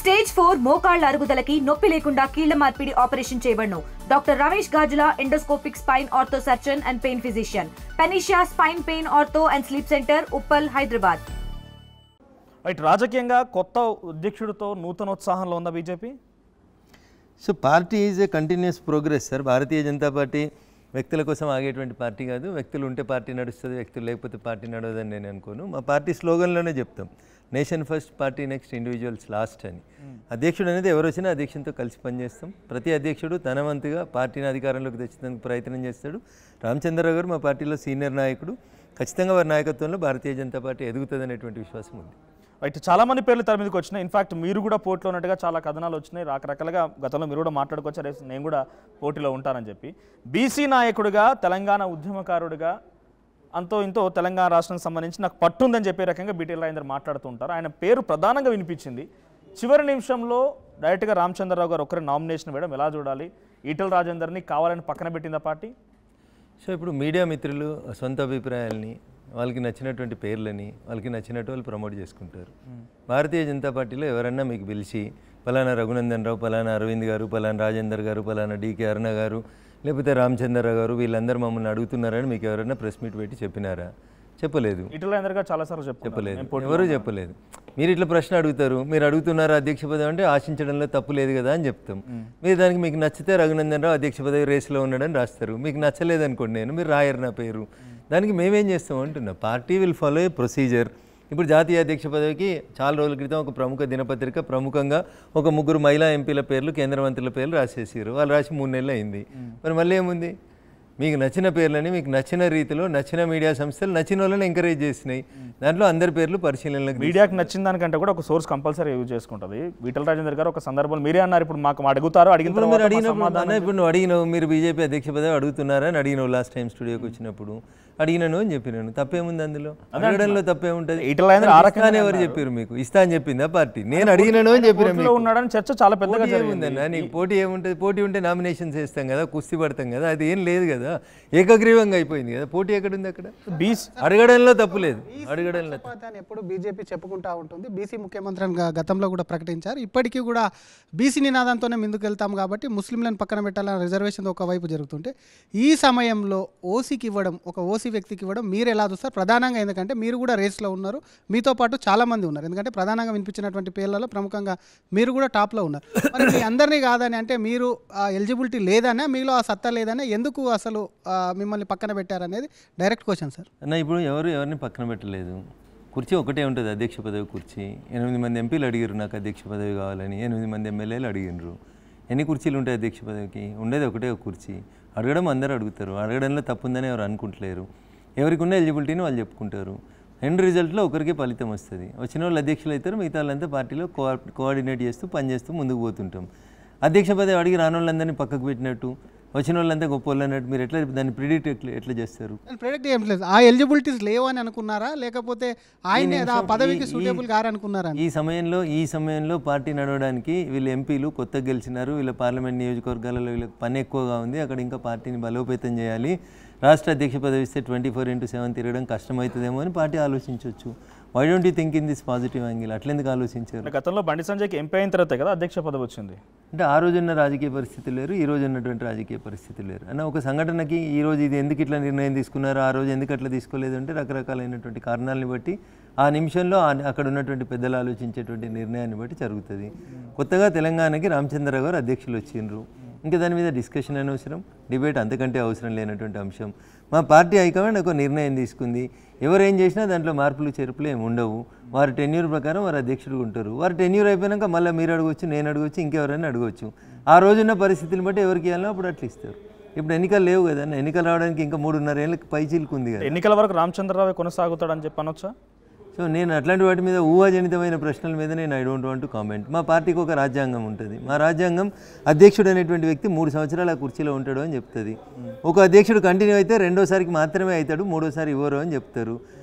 Stage 4 మోకాళ్ల అరుగుదలకి నొప్పి లేకుండా కీళ్ల మార్పిడి ఆపరేషన్ చేయబడును. Doctor Ramesh Gajula, endoscopic spine ortho surgeon and pain physician, Panacea spine pain ortho and sleep centre, Uppal, Hyderabad. రాజకీయంగా కొత్త అధ్యక్షుడితో నూతనోత్సాహంలో ఉందా BJP? So party is a continuous progress sir. Bharatiya Janata Party వ్యక్తుల కోసం ఆగేటువంటి పార్టీ కాదు. వ్యక్తులు ఉంటే పార్టీ నడుస్తుంది, వ్యక్తులు లేకపోతే పార్టీ నడవదని నేను అనుకోను. మా పార్టీ స్లోగన్లోనే చెప్తాం, nation first, party next, individuals last అని. అధ్యక్షుడు అనేది ఎవరు వచ్చినా అధ్యక్షునితో కలిసి పనిచేస్తాం. ప్రతి అధ్యక్షుడు తన వంతుగా పార్టీని అధికారంలోకి తెచ్చేందుకు ప్రయత్నం చేస్తాడు. రామచంద్రరావు గారు మా పార్టీలో సీనియర్ నాయకుడు. ఖచ్చితంగా వారి నాయకత్వంలో భారతీయ జనతా పార్టీ ఎదుగుతుంది అనేటువంటి విశ్వాసం ఉంది. రైట్, చాలామంది పేర్లు తెర మీదకి వచ్చినాయి. ఇన్ఫాక్ట్ మీరు కూడా పోటీలో ఉన్నట్టుగా చాలా కథనాలు వచ్చినాయి. రకరకాలుగా గతంలో మీరు కూడా మాట్లాడుకోవచ్చు, నేను కూడా పోటీలో ఉంటానని చెప్పి. బీసీ నాయకుడిగా, తెలంగాణ ఉద్యమకారుడిగా అంతో ఇంతో తెలంగాణ రాష్ట్రానికి సంబంధించి నాకు పట్టుందని చెప్పే రకంగా బీటీఎల్ రాజేందర్ మాట్లాడుతూ ఉంటారు. ఆయన పేరు ప్రధానంగా వినిపించింది. చివరి నిమిషంలో డైరెక్ట్గా రామచంద్రరావు గారు ఒకరి నామినేషన్ వేయడం ఎలా చూడాలి? ఈటెల రాజేందర్ని కావాలని పక్కన పెట్టిందా పార్టీ? సో ఇప్పుడు మీడియా మిత్రులు సొంత అభిప్రాయాల్ని, వాళ్ళకి నచ్చినటువంటి పేర్లని వాళ్ళకి నచ్చినట్టు వాళ్ళు ప్రమోట్ చేసుకుంటారు. భారతీయ జనతా పార్టీలో ఎవరన్నా మీకు పిలిచి పలానా రఘునందన్ రావు, పలానా అరవింద్ గారు, పలానా రాజేందర్ గారు, పలానా డీకే అరుణ గారు, లేకపోతే రామచంద్రరావు గారు వీళ్ళందరూ మమ్మల్ని అడుగుతున్నారని మీకు ఎవరైనా ప్రెస్ మీట్ పెట్టి చెప్పినారా? చెప్పలేదు. ఈటెల రాజేందర్ గారు చాలాసార్లు చెప్పలేదు, ఎవరు చెప్పలేదు. మీరు ఇట్లా ప్రశ్న అడుగుతారు, మీరు అడుగుతున్నారా అధ్యక్ష పదవి అంటే ఆశించడంలో తప్పు లేదు కదా అని చెప్తాం. మీరు దానికి మీకు నచ్చితే రఘునందన్ రావు అధ్యక్ష పదవి రేసులో ఉన్నాడని రాస్తారు. మీకు నచ్చలేదనుకోండి, మీరు రాయరు నా పేరు. దానికి మేమేం చేస్తాం అంటున్నా, party will follow A procedure. ఇప్పుడు జాతీయ అధ్యక్ష పదవికి చాలా రోజుల క్రితం ఒక ప్రముఖ దినపత్రిక ప్రముఖంగా ఒక 3 మహిళా ఎంపీల పేర్లు, కేంద్ర మంత్రుల పేర్లు రాసేసారు. వాళ్ళు రాసి 3 నెలలు అయింది. మరి మళ్ళీ ఏముంది? మీకు నచ్చిన పేర్లని మీకు నచ్చిన రీతిలో నచ్చిన మీడియా సంస్థలు నచ్చిన వాళ్ళని ఎంకరేజ్ చేసినాయి. దాంట్లో అందరి పేర్లు పరిశీలనలకు. మీడియాకి నచ్చిన దానికంటే కూడా ఒక సోర్స్ కంపల్సరీ యూజ్ చేసుకుంటుంది. ఈటెల రాజేందర్ గారు ఒక సందర్భంలో మీరే అన్నారు, ఇప్పుడు మాకు అడుగుతారు, అడిగిన ఇప్పుడు నువ్వు అడిగినావు, మీరు బీజేపీ అధ్యక్ష పదవి అడుగుతున్నారా అని అడిగినావు లాస్ట్ టైం స్టూడియోకి వచ్చినప్పుడు. అడిగినాను అని చెప్పినాను, తప్పేముంది అందులో? అడగడంలో తప్పేముంటుంది? ఎవరు చెప్పారు మీకు? ఇస్తా అని చెప్పిందా పార్టీ? నేను అడిగినాను అని చెప్పిన ఉన్నాడని చర్చ చాలా పెద్దగా ఉందన్నా. నీకు పోటీ ఏముంటుంది? పోటీ ఉంటే నామినేషన్స్ వేస్తాం కదా, కుస్తీ పడతాం కదా, అది ఏం లేదు కదా, ఏకగ్రీవంగా అయిపోయింది కదా. పోటీ ఎక్కడుంది? అక్కడ అడగడంలో తప్పు లేదు. అడగడంలో ఎప్పుడు బీజేపీ చెప్పుకుంటా ఉంటుంది. బీసీ ముఖ్యమంత్రి గతంలో కూడా ప్రకటించారు. ఇప్పటికీ కూడా బీసీ నినాదంతోనే ముందుకు వెళ్తాం కాబట్టి ముస్లింలను పక్కన పెట్టాలని రిజర్వేషన్ ఒకవైపు జరుగుతుంటే, ఈ సమయంలో ఓసీకి ఇవ్వడం, ఒక ఓసీ వ్యక్తికి ఇవ్వడం మీరు ఎలా చూస్తారు? ప్రధానంగా ఎందుకంటే మీరు కూడా రేస్లో ఉన్నారు, మీతో పాటు చాలామంది ఉన్నారు. ఎందుకంటే ప్రధానంగా వినిపించినటువంటి పేర్లలో ప్రముఖంగా మీరు కూడా టాప్లో ఉన్నారు. మరి మీ అందరినీ కాదని అంటే మీరు ఎలిజిబిలిటీ లేదనే, మీలో ఆ సత్తా లేదనే, ఎందుకు అసలు మిమ్మల్ని పక్కన పెట్టారనేది డైరెక్ట్ క్వశ్చన్ సార్. అన్న ఇప్పుడు ఎవరిని పక్కన పెట్టలేదు. కుర్చీ ఒకటే ఉంటుంది, అధ్యక్ష పదవి కుర్చీ. 8 మంది ఎంపీలు అడిగారు నాకు అధ్యక్ష పదవి కావాలని, 8 మంది ఎమ్మెల్యేలు అడిగినారు. ఎన్ని కుర్చీలు ఉంటాయి అధ్యక్ష పదవికి? ఉండేది ఒకటే ఒక కుర్చీ. అడగడం అందరూ అడుగుతారు, అడగడంలో తప్పుందని ఎవరు అనుకుంటలేరు. ఎవరికి ఉన్న ఎలిజిబిలిటీని వాళ్ళు చెప్పుకుంటారు. ఎండ్ రిజల్ట్లో ఒకరికే ఫలితం వస్తుంది. వచ్చిన వాళ్ళు అధ్యక్షులు అవుతారు, మిగతా వాళ్ళంతా పార్టీలో కోఆర్డినేట్ చేస్తూ పనిచేస్తూ ముందుకు పోతుంటాం. అధ్యక్ష పదవి అడిగి రాని వాళ్ళందరినీ పక్కకు పెట్టినట్టు, వచ్చిన వాళ్ళంతా గొప్ప వాళ్ళు అన్నట్టు మీరు ఎట్లా దాన్ని ప్రిడిక్ట్ ఎట్లా చేస్తారు? ప్రిడిక్ట్ ఏం లేదు. ఆ ఎలిజిబిలిటీస్ లేవు అని అనుకున్నారా, లేకపోతే ఆయన ఆ పదవికి సూటబుల్ గారనుకున్నారా? ఈ సమయంలో పార్టీ నడవడానికి వీళ్ళు ఎంపీలు కొత్తగా గెలిచినారు, వీళ్ళ పార్లమెంట్ నియోజకవర్గాలలో వీళ్ళకి పని ఎక్కువగా ఉంది, అక్కడ ఇంకా పార్టీని బలోపేతం చేయాలి, రాష్ట్ర అధ్యక్ష పదవి ఇస్తే 24/7 తిరగడం కష్టమవుతుందేమో అని పార్టీ ఆలోచించవచ్చు. Why don't you think in this positive angle? అట్లెందుకు ఆలోచించారు? గతంలో బండి సంజయ్కి ఎంపీ అయిన తర్వాత కదా అధ్యక్ష పదవి వచ్చింది. అంటే ఆ రోజున్న రాజకీయ పరిస్థితులు లేరు, ఈ రోజు ఉన్నటువంటి రాజకీయ పరిస్థితులు లేరు అన్న. ఒక సంఘటనకి ఈ రోజు ఇది ఎందుకు ఇట్లా నిర్ణయం తీసుకున్నారు, ఆ రోజు ఎందుకు అట్లా తీసుకోలేదు అంటే రకరకాలైనటువంటి కారణాలను బట్టి ఆ నిమిషంలో అక్కడ ఉన్నటువంటి పెద్దలు ఆలోచించేటువంటి నిర్ణయాన్ని బట్టి జరుగుతుంది. కొత్తగా తెలంగాణకి రామచంద్రరావు గారు అధ్యక్షులు వచ్చిండ్రు, ఇంకా దాని మీద డిస్కషన్ అనవసరం, డిబేట్ అంతకంటే అవసరం లేనటువంటి అంశం. మా పార్టీ హైకమాండ్ ఒక నిర్ణయం తీసుకుంది, ఎవరేం చేసినా దాంట్లో మార్పులు చేర్పులు ఏమి ఉండవు. వారి టెన్యూర్ ప్రకారం వారు అధ్యక్షుడు ఉంటారు. వారి టెన్యూర్ అయిపోయాక మళ్ళీ మీరు అడగవచ్చు, నేను అడగవచ్చు, ఇంకెవరైనా అడగవచ్చు. ఆ రోజున్న పరిస్థితులు బట్టి ఎవరికి ఇవ్వాలో అప్పుడు అట్లా ఇస్తారు. ఇప్పుడు ఎన్నికలు లేవు కదా, ఎన్నికలు రావడానికి ఇంకా 3.5 ఏళ్ళకి పైచీలుకుంది కదా. ఎన్నికల వరకు రామచంద్రరావు కొనసాగుతాడని చెప్పనొచ్చా? సో నేను అట్లాంటి వాటి మీద ఊహాజనితమైన ప్రశ్నల మీద నేను I don't want to comment. మా పార్టీకి ఒక రాజ్యాంగం ఉంటుంది. మా రాజ్యాంగం అధ్యక్షుడు అనేటువంటి వ్యక్తి 3 సంవత్సరాలు ఆ కుర్చీలో ఉంటాడు అని చెప్తుంది. ఒక అధ్యక్షుడు కంటిన్యూ అయితే 2వసారికి మాత్రమే అవుతాడు, 3వసారి ఇవ్వరు అని చెప్తారు.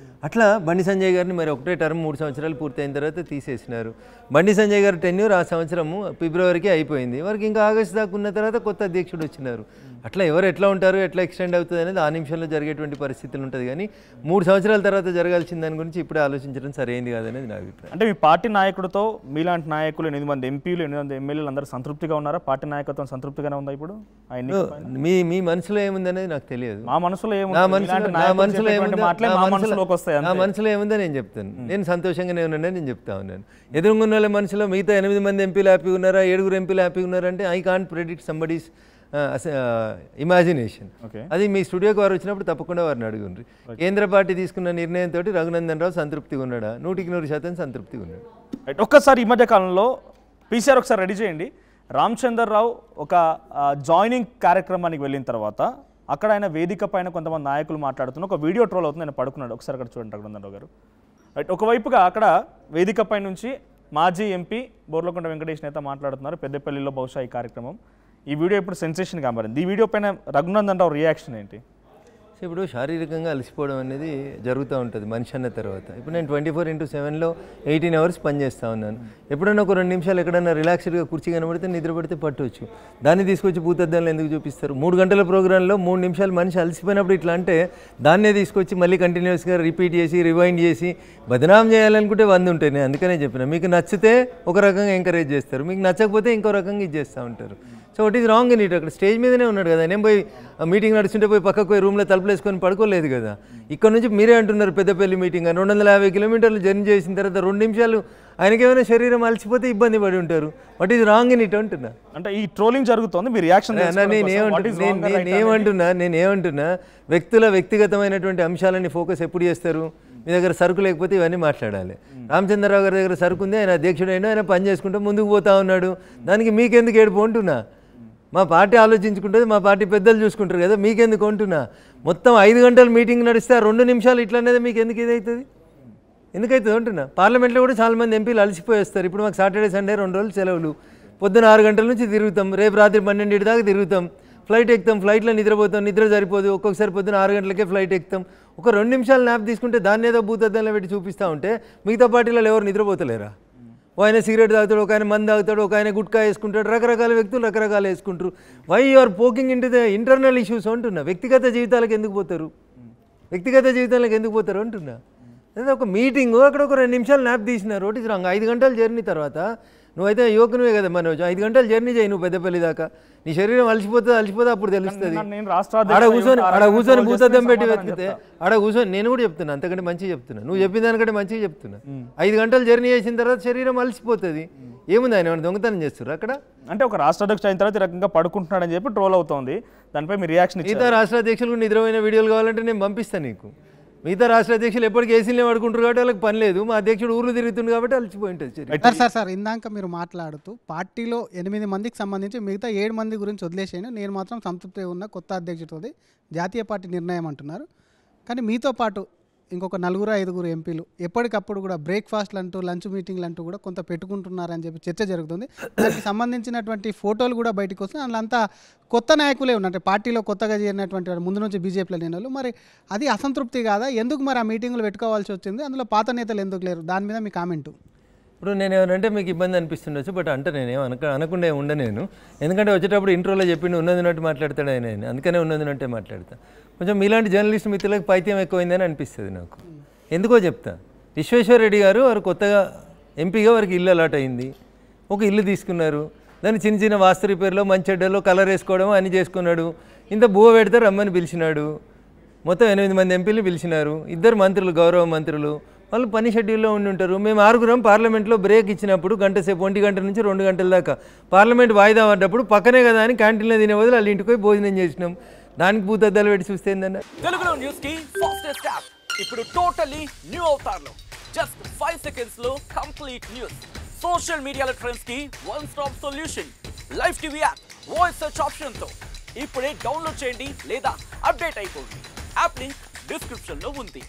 అట్లా బండి సంజయ్ గారిని మరి ఒకటే టర్మ్ 3 సంవత్సరాలు పూర్తయిన తర్వాత తీసేసినారు. బండి సంజయ్ గారి టెన్యూర్ ఆ సంవత్సరము ఫిబ్రవరికి అయిపోయింది. వారికి ఇంకా ఆగస్టు దాకా ఉన్న తర్వాత కొత్త అధ్యక్షుడు వచ్చినారు. అట్లా ఎవరు ఎట్లా ఉంటారు, ఎట్లా ఎక్స్టెండ్ అవుతుంది అనేది ఆ నిమిషంలో జరిగేటువంటి పరిస్థితులు ఉంటుంది. కానీ 3 సంవత్సరాల తర్వాత జరగాల్సిన దాని గురించి ఇప్పుడే ఆలోచించడం సరైనది కాదనేది నా అభిప్రాయం. అంటే మీ పార్టీ నాయకుడితో మీలాంటి నాయకులు 8 మంది ఎంపీలు 8 మంది ఎమ్మెల్యేలు అందరూ సంతృప్తిగా ఉన్నారా? పార్టీ నాయకత్వం సంతృప్తిగానే ఉందా ఇప్పుడు? మీ మనసులో ఏముందనేది నాకు తెలియదు. మా మనసులో నా మనసులో ఏముందో నేను చెప్తాను. నేను సంతోషంగానే ఉన్నానని నేను చెప్తా ఉన్నాను. ఎదురుగున్న వాళ్ళ మనసులో మిగతా 8 మంది ఎంపీలు హ్యాపీగా ఉన్నారా, 7 ఎంపీలు హ్యాపీగా ఉన్నారంటే I can't predict somebody's imagination. అది మీ స్టూడియోకి వారు వచ్చినప్పుడు తప్పకుండా వారిని అడుగుండ్రి. కేంద్ర పార్టీ తీసుకున్న నిర్ణయంతో రఘునందన్ రావు సంతృప్తిగా ఉన్నాడా? 100% సంతృప్తిగా ఉన్నాడు. ఒక్కసారి ఈ మధ్య కాలంలో పీసీఆర్ ఒకసారి రెడీ చేయండి. రామచంద్రరావు ఒక జాయినింగ్ కార్యక్రమానికి వెళ్ళిన తర్వాత అక్కడ ఆయన వేదిక పైన కొంతమంది నాయకులు మాట్లాడుతున్న ఒక వీడియో ట్రోల్ అవుతుంది. ఆయన పడుకున్నాడు. ఒకసారి అక్కడ చూడండి రఘునందన్ రావు గారు. ఒకవైపుగా అక్కడ వేదికపై నుంచి మాజీ ఎంపీ బోర్లకొండ వెంకటేష్ నేత మాట్లాడుతున్నారు. పెద్దపల్లిలో బహుశా ఈ కార్యక్రమం. ఈ వీడియో ఇప్పుడు సెన్సేషన్గా మారింది. ఈ వీడియో పైన రఘునందన్ రావు రియాక్షన్ ఏంటి? సో ఇప్పుడు శారీరకంగా అలసిపోవడం అనేది జరుగుతూ ఉంటుంది మనిషి అన్న తర్వాత. ఇప్పుడు నేను 24/7లో 18 అవర్స్ పనిచేస్తూ ఉన్నాను. ఎప్పుడైనా ఒక 2 నిమిషాలు ఎక్కడైనా రిలాక్స్డ్గా కుర్చీ కనబడితే నిద్ర పడితే పట్టవచ్చు. దాన్ని తీసుకొచ్చి భూతద్దంలో ఎందుకు చూపిస్తారు? 3 గంటల ప్రోగ్రాంలో 3 నిమిషాలు మనిషి అలసిపోయినప్పుడు ఇట్లా అంటే దాన్నే తీసుకొచ్చి మళ్ళీ కంటిన్యూస్గా రిపీట్ చేసి రివైండ్ చేసి బదనాం చేయాలనుకుంటే 100 ఉంటాయి. నేను అందుకనే చెప్పిన, మీకు నచ్చితే ఒక రకంగా ఎంకరేజ్ చేస్తారు, మీకు నచ్చకపోతే ఇంకో రకంగా ఇది చేస్తూ ఉంటారు. So what is wrong in it? అక్కడ స్టేజ్ మీదనే ఉన్నాడు కదా. నేను పోయి మీటింగ్ నడుస్తుంటే పోయి పక్కకు పోయి రూమ్లో తలుపులు వేసుకొని పడుకోలేదు కదా. ఇక్కడ నుంచి మీరే అంటున్నారు పెద్దపల్లి మీటింగ్ 250 కిలోమీటర్లు జర్నీ చేసిన తర్వాత 2 నిమిషాలు ఆయనకేమైనా శరీరం అలసిపోతే ఇబ్బంది పడి ఉంటారు. What is wrong in it అంటున్నా. అంటే ఈ ట్రోలింగ్ జరుగుతుంది, మీ రియాక్షన్? నేనేమంటున్నా వ్యక్తుల వ్యక్తిగతమైనటువంటి అంశాలని ఫోకస్ ఎప్పుడు చేస్తారు? మీ దగ్గర సరుకు లేకపోతే ఇవన్నీ మాట్లాడాలి. రామచంద్రరావు గారి దగ్గర సరుకు ఉంది, ఆయన అధ్యక్షుడైనా ఆయన పని చేసుకుంటూ ముందుకు పోతా ఉన్నాడు. దానికి మీకెందుకు ఏడుపు అంటున్నా? మా పార్టీ ఆలోచించుకుంటుంది, మా పార్టీ పెద్దలు చూసుకుంటారు కదా, మీకెందుకు అంటున్నా? మొత్తం 5 గంటలు మీటింగ్ నడిస్తే 2 నిమిషాలు ఇట్లా అనేది మీకు ఎందుకు ఇదవుతుంది? ఎందుకైతుంది అంటున్నా. పార్లమెంట్లో కూడా చాలామంది ఎంపీలు అలసిపోయేస్తారు. ఇప్పుడు మాకు సాటర్డే సండే 2 రోజులు సెలవులు. పొద్దున 6 గంటల నుంచి తిరుగుతాం, రేపు రాత్రి 12 దాకా తిరుగుతాం, ఫ్లైట్ ఎక్కుతాం, ఫ్లైట్లో నిద్రపోతాం, నిద్ర సరిపోదు, ఒక్కొక్కసారి పొద్దున 6 గంటలకే ఫ్లైట్ ఎక్కుతాం. ఒక 2 నిమిషాలు న్యాప్ తీసుకుంటే దాన్ని ఏదో భూతద్దంలో పెట్టి చూపిస్తూ ఉంటే మిగతా పార్టీలలో ఎవరు నిద్రపోతలేరా? ఓ ఆయన సిగరెట్ తాగుతాడు, ఒక ఆయన మందు తాగుతాడు, ఒక ఆయన గుట్కా వేసుకుంటాడు, రకరకాల వ్యక్తులు రకరకాలు వేసుకుంటారు. Why you are poking into the internal issues అంటున్నా. వ్యక్తిగత జీవితాలకు ఎందుకు పోతారు? అంటున్నా. అదే ఒక మీటింగు, అక్కడ ఒక 2 నిమిషాలు న్యాప్ తీసినారు. ఒకటి రాంగ్. 5 గంటల జర్నీ తర్వాత నువ్వైతే యువకునివే కదా మనోజ్, 5 గంటలు జర్నీ చేయి నువ్వు పెద్దపల్లి దాకా. నీ శరీరం అలసిపోతే అప్పుడు తెలుస్తుంది. ఆడ కూర్చొని భూతద్దం పెట్టి వెతికితే ఆడ కూర్చొని నేను కూడా చెప్తున్నా, అంతకంటే మంచిగా చెప్తున్నా, నువ్వు చెప్పిన దానికంటే మంచిగా చెప్తున్నా. 5 గంటలు జర్నీ చేసిన తర్వాత శరీరం అలసిపోతుంది. ఏముంది, ఆయన దొంగతనం చేస్తారు అక్కడ? అంటే ఒక రాష్ట్ర అధ్యక్షుడు అయిన తర్వాత ఈ రకంగా పడుకుంటున్నాడని చెప్పి ట్రోల్ అవుతోంది. దానిపై మీ రియాక్షన్? మిగతా రాష్ట్ర అధ్యక్షులకు నిద్రపోయిన వీడియోలు కావాలంటే నేను పంపిస్తాను నీకు. మిగతా రాష్ట్ర అధ్యక్షులు ఎప్పటికీ ఏసీలే పడుకుంటారు కాబట్టి వాళ్ళకి పని లేదు. మా అధ్యక్షుడు ఊర్లు తిరుగుతుంది కాబట్టి అలసిపోయి ఉంటుంది. సార్ ఇందాక మీరు మాట్లాడుతూ పార్టీలో 8 మందికి సంబంధించి మిగతా 7 మంది గురించి వదిలేసాను, నేను మాత్రం సంతృప్తి ఉన్న కొత్త అధ్యక్షుడితోది జాతీయ పార్టీ నిర్ణయం అంటున్నారు. కానీ మీతో పాటు ఇంకొక 4-5 ఎంపీలు ఎప్పటికప్పుడు కూడా బ్రేక్ఫాస్ట్లు అంటూ లంచ్ మీటింగ్లు అంటూ కూడా కొంత పెట్టుకుంటున్నారని చెప్పి చర్చ జరుగుతుంది. దానికి సంబంధించినటువంటి ఫోటోలు కూడా బయటకు వస్తున్నాయి. అందులో కొత్త నాయకులే ఉన్నారు, పార్టీలో కొత్తగా చేరినటువంటి ముందు నుంచి బీజేపీలో లేని వాళ్ళు. మరి అది అసంతృప్తి కాదా? ఎందుకు మరి ఆ మీటింగులు పెట్టుకోవాల్సి వచ్చింది? అందులో పాత నేతలు ఎందుకు లేరు? దాని మీద మీ కామెంటు. ఇప్పుడు నేను ఏమనంటే మీకు ఇబ్బంది అనిపిస్తుండొచ్చు, బట్ అంటే నేనేం అనకుండా నేను. ఎందుకంటే వచ్చేటప్పుడు ఇంట్రోలో చెప్పిండు ఉన్నదినట్టు మాట్లాడతాడు ఆయన, అందుకనే ఉన్నదినట్టే మాట్లాడతా. కొంచెం మీలాంటి జర్నలిస్ట్ మిత్రులకు పైత్యం ఎక్కువైందని అనిపిస్తుంది నాకు. ఎందుకో చెప్తా. విశ్వేశ్వర రెడ్డి గారు వారు కొత్తగా ఎంపీగా వారికి ఇల్లు అలాట్ అయింది. ఒక ఇల్లు తీసుకున్నారు, దాన్ని చిన్న చిన్న వాస్తు రిపేర్లో మంచి చెడ్డలో కలర్ వేసుకోవడం అన్నీ చేసుకున్నాడు. ఇంత బువ్వ పెడితే రమ్మని పిలిచినాడు. మొత్తం 8 మంది ఎంపీలు పిలిచినారు. 2 మంత్రులు, గౌరవ మంత్రులు, వాళ్ళు పని షెడ్యూల్లో ఉండి ఉంటారు. మేము 6 పార్లమెంట్లో బ్రేక్ ఇచ్చినప్పుడు గంట సేపు 1 గంట నుంచి 2 గంటల దాకా పార్లమెంట్ వాయిదా పడ్డప్పుడు పక్కనే కదా అని క్యాంటీన్లో తినే బదులు వాళ్ళ ఇంటికి పోయి భోజనం చేసినాం. దానికి భూతద్దాలు పెట్టి చూస్తే ఏందన్న. తెలుగులో న్యూస్ కి ఫాస్టెస్ట్ యాప్ ఇప్పుడు టోటల్లీ న్యూ అవతార్లో జస్ట్ 5 సెకండ్స్ లో కంప్లీట్ న్యూస్. సోషల్ మీడియాలో ట్రెండ్స్ కి one stop solution. Live TV app voice search option తో ఇప్పుడే డౌన్లోడ్ చేయండి లేదా అప్డేట్ అయిపోండి. యాప్ లింక్ డిస్క్రిప్షన్ లో ఉంది.